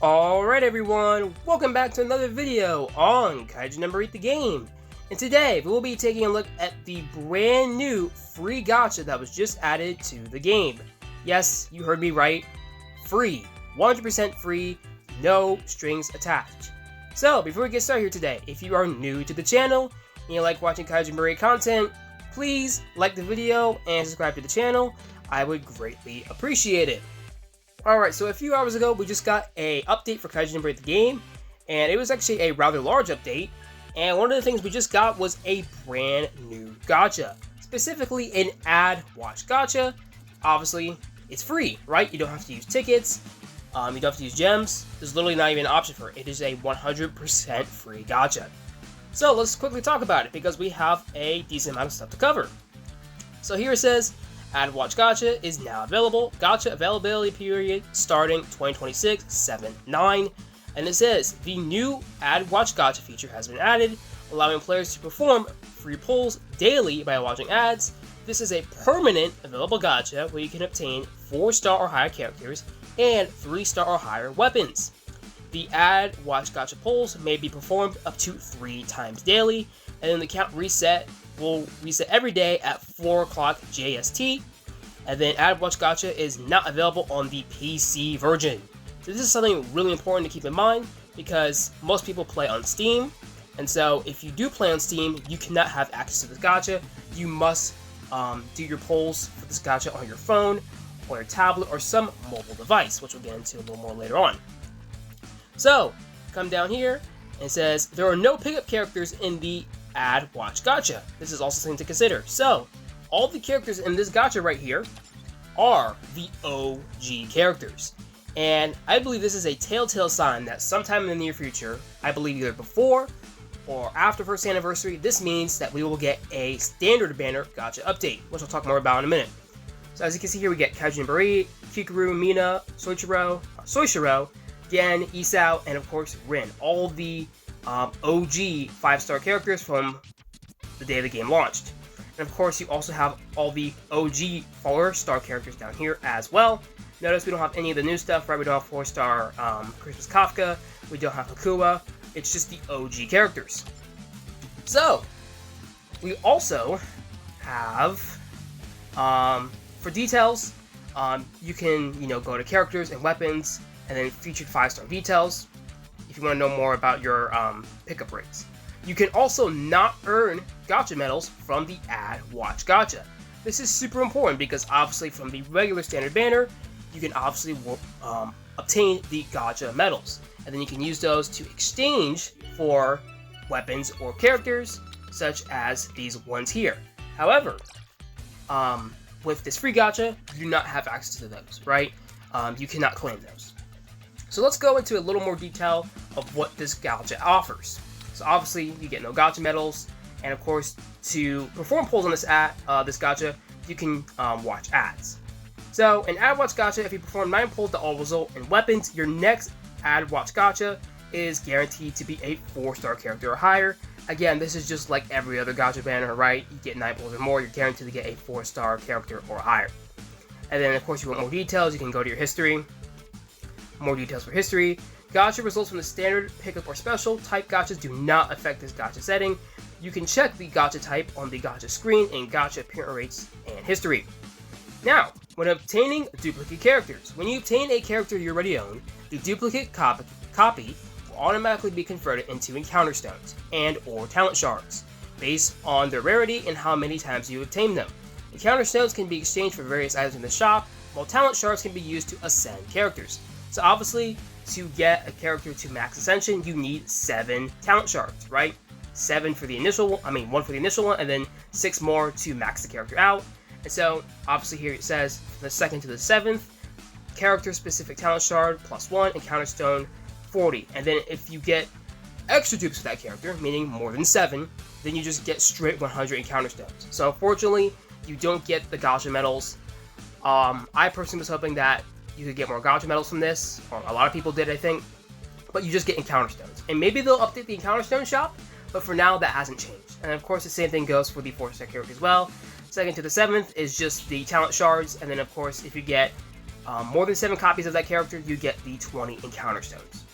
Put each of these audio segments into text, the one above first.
Alright everyone, welcome back to another video on Kaiju No. the game. And today, we will be taking a look at the brand new free gacha that was just added to the game. Yes, you heard me right, free. 100% free, no strings attached. So, before we get started here today, if you are new to the channel, and you like watching Kaiju No content, please like the video and subscribe to the channel. I would greatly appreciate it. Alright, so a few hours ago, we just got an update for Kaiju No. the game, and it was actually a rather large update, and one of the things we just got was a brand new gacha, specifically an ad watch gacha. Obviously, it's free, right? You don't have to use tickets, you don't have to use gems, there's literally not even an option for it. It is a 100% free gacha. So let's quickly talk about it, because we have a decent amount of stuff to cover. So here it says, Ad Watch Gacha is now available. Gacha availability period starting 2026/7/9. And it says, the new Ad Watch Gacha feature has been added, allowing players to perform free pulls daily by watching ads. This is a permanent available gacha where you can obtain 4-star or higher characters and 3-star or higher weapons. The Ad Watch Gacha pulls may be performed up to 3 times daily, and then the count will reset every day at 4 o'clock JST, and then Ad Watch Gacha is not available on the PC version. So this is something really important to keep in mind, because most people play on Steam, and so if you do play on Steam, you cannot have access to this gacha. You must do your polls for this gacha on your phone, or your tablet, or some mobile device, which we'll get into a little more later on. So, come down here, and it says, there are no pickup characters in the Ad Watch Gacha. This is also something to consider. So, all the characters in this gacha right here are the OG characters. And I believe this is a telltale sign that sometime in the near future, I believe either before or after first anniversary, this means that we will get a standard banner gacha update, which I'll talk more about in a minute. So as you can see here, we get Kaiju No, Kikuru, Mina, Soichiro, Gen, Isao, and of course Rin. All the OG 5-star characters from the day the game launched. And of course, you also have all the OG 4-star characters down here as well. Notice we don't have any of the new stuff, right? We don't have 4-star Christmas Kafka, we don't have Hakua, it's just the OG characters. So, we also have, for details, you can, go to characters and weapons, and then featured 5-star details, if you want to know more about your pickup rates. You can also not earn gacha medals from the Ad Watch Gacha. This is super important because obviously from the regular standard banner, you can obviously obtain the gacha medals. And then you can use those to exchange for weapons or characters, such as these ones here. However, with this free gacha, you do not have access to those, right? You cannot claim those. So let's go into a little more detail of what this gacha offers. So obviously, you get no gacha medals, and of course, to perform pulls on this gacha, you can watch ads. So, in Ad Watch Gacha, if you perform 9 pulls that all result in weapons, your next Ad Watch Gacha is guaranteed to be a 4-star character or higher. Again, this is just like every other gacha banner, right? You get 9 pulls or more, you're guaranteed to get a 4-star character or higher. And then, of course, you want more details, you can go to your history. More details for history. Gacha results from the standard, pickup, or special type gachas do not affect this gacha setting. You can check the gacha type on the gacha screen in gacha appearance rates and history. Now, when obtaining duplicate characters, when you obtain a character you already own, the duplicate copy will automatically be converted into encounter stones and or talent shards, based on their rarity and how many times you obtain them. Encounter stones can be exchanged for various items in the shop, while talent shards can be used to ascend characters. So obviously, to get a character to max ascension, you need 7 talent shards, right? 1 for the initial one, and then 6 more to max the character out. And so, obviously here it says, the 2nd to the 7th, character-specific talent shard, +1, encounter stone, 40. And then if you get extra dupes for that character, meaning more than 7, then you just get straight 100 encounter stones. So unfortunately, you don't get the gacha medals. I personally was hoping that you could get more gacha medals from this, or a lot of people did, I think, but you just get encounter stones. And maybe they'll update the encounter stone shop, but for now that hasn't changed. And of course the same thing goes for the 4-star character as well. 2nd to the 7th is just the talent shards, and then of course if you get more than 7 copies of that character, you get the 20 encounter stones.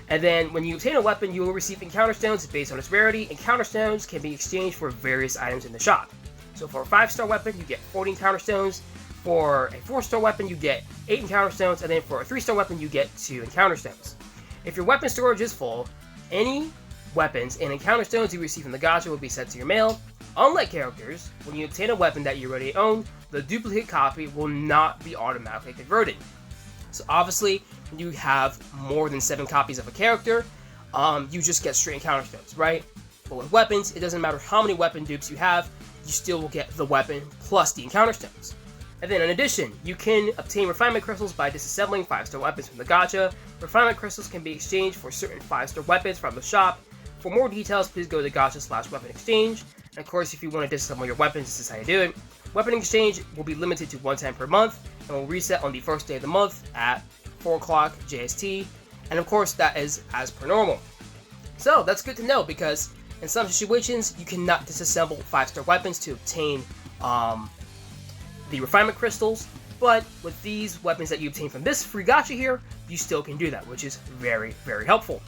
And then when you obtain a weapon, you will receive encounter stones based on its rarity. Encounter stones can be exchanged for various items in the shop. So for a 5-star weapon, you get 40 encounter stones. For a 4-star weapon, you get 8 encounter stones. And then for a 3-star weapon, you get 2 encounter stones. If your weapon storage is full, any weapons and encounter stones you receive from the gacha will be sent to your mail. Unlike characters, when you obtain a weapon that you already own, the duplicate copy will not be automatically converted. So obviously, when you have more than 7 copies of a character, you just get straight encounter stones, right? But with weapons, it doesn't matter how many weapon dupes you have, you still will get the weapon plus the encounter stones. And then in addition, you can obtain refinement crystals by disassembling 5-star weapons from the gacha. Refinement crystals can be exchanged for certain 5-star weapons from the shop. For more details, please go to gacha/weapon exchange. And of course, if you want to disassemble your weapons, this is how you do it. Weapon exchange will be limited to 1 time per month, and will reset on the first day of the month at 4 o'clock JST. And of course, that is as per normal. So that's good to know, because in some situations, you cannot disassemble 5-star weapons to obtain the refinement crystals, but with these weapons that you obtain from this free gacha here, you still can do that, which is very, very helpful.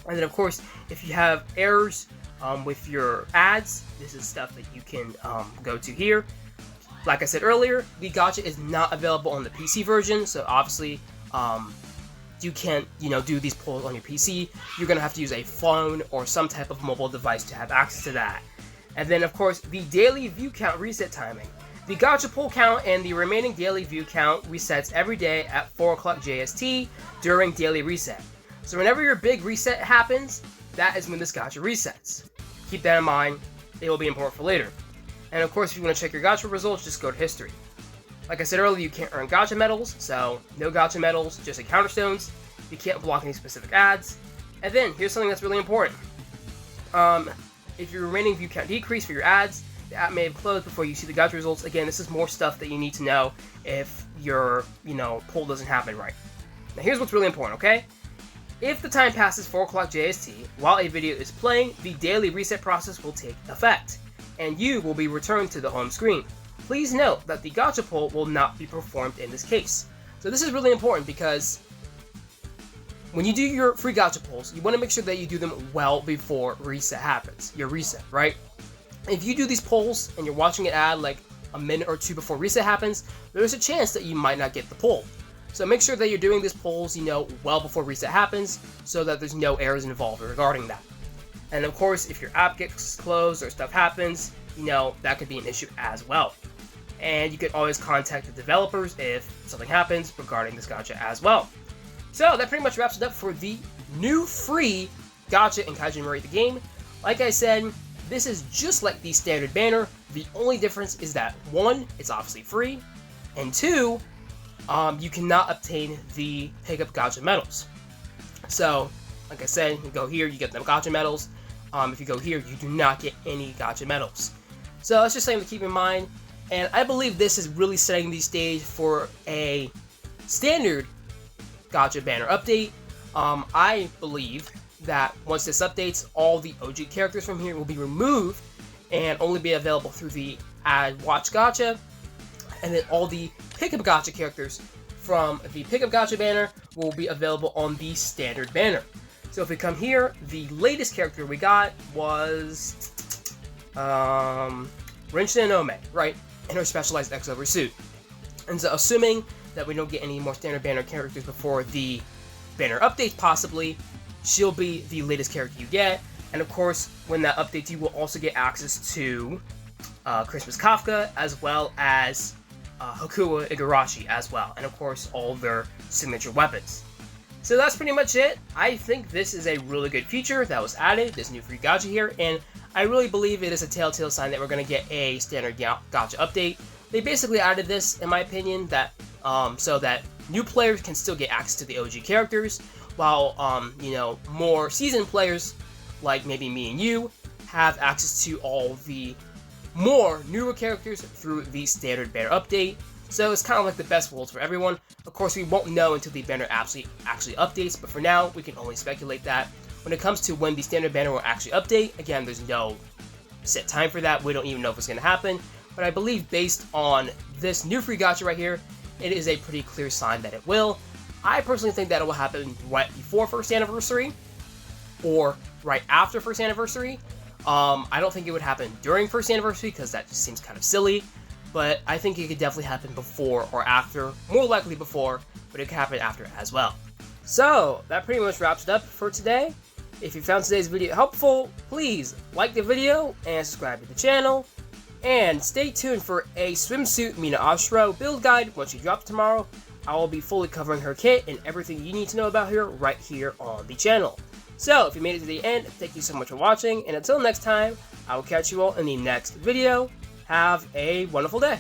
And then of course, if you have errors with your ads, this is stuff that you can go to here. Like I said earlier, the gacha is not available on the PC version, so obviously you can't do these polls on your PC. You're going to have to use a phone or some type of mobile device to have access to that. And then of course, the daily view count reset timing. The gacha pull count and the remaining daily view count resets every day at 4 o'clock JST during daily reset. So whenever your big reset happens, that is when this gacha resets. Keep that in mind, it will be important for later. And of course, if you want to check your gacha results, just go to history. Like I said earlier, you can't earn gacha medals, so no gacha medals, just encounter stones. You can't block any specific ads. And then, here's something that's really important. If your remaining view count decreased for your ads, the app may have closed before you see the gacha results. Again, this is more stuff that you need to know if your, poll doesn't happen right. Now here's what's really important, okay? If the time passes 4 o'clock JST while a video is playing, the daily reset process will take effect, and you will be returned to the home screen. Please note that the gacha poll will not be performed in this case. So this is really important because when you do your free gacha polls, you want to make sure that you do them well before reset happens, your reset, right? If you do these polls and you're watching an ad like a minute or 2 before reset happens, there's a chance that you might not get the poll. So make sure that you're doing these polls, well before reset happens, so that there's no errors involved regarding that. And of course, if your app gets closed or stuff happens, that could be an issue as well. And you can always contact the developers if something happens regarding this gacha as well. So that pretty much wraps it up for the new free gacha in Kaiju No the game. Like I said, this is just like the standard banner. The only difference is that 1, it's obviously free, and 2, you cannot obtain the pickup gacha medals. So, like I said, you go here, you get them gacha medals. If you go here, you do not get any gacha medals. So that's just something to keep in mind. And I believe this is really setting the stage for a standard gacha banner update. I believe that once this updates, all the OG characters from here will be removed and only be available through the Ad Watch Gacha, and then all the Pickup Gacha characters from the Pickup Gacha banner will be available on the standard banner. So if we come here, the latest character we got was Rinshin and Ome, right? In her specialized X-Over suit. And so assuming that we don't get any more standard banner characters before the banner updates possibly, she'll be the latest character you get. And of course, when that updates, you will also get access to Christmas Kafka, as well as Hakuwa Igarashi as well. And of course, all their signature weapons. So that's pretty much it. I think this is a really good feature that was added, this new free gacha here, and I really believe it is a telltale sign that we're going to get a standard gacha update. They basically added this, in my opinion, that so that new players can still get access to the OG characters, while more seasoned players, like maybe me and you, have access to all the more newer characters through the standard banner update. So it's kind of like the best worlds for everyone. Of course, we won't know until the banner actually updates, but for now, we can only speculate that. When it comes to when the standard banner will actually update, again, there's no set time for that. We don't even know if it's going to happen. But I believe based on this new free gacha right here, it is a pretty clear sign that it will. I personally think that it will happen right before first anniversary, or right after first anniversary. I don't think it would happen during first anniversary, because that just seems kind of silly, but I think it could definitely happen before or after, more likely before, but it could happen after as well. So, that pretty much wraps it up for today. If you found today's video helpful, please like the video and subscribe to the channel. And stay tuned for a swimsuit Mina Ashro build guide once she drops tomorrow. I will be fully covering her kit and everything you need to know about her right here on the channel. So, if you made it to the end, thank you so much for watching, and until next time, I will catch you all in the next video. Have a wonderful day.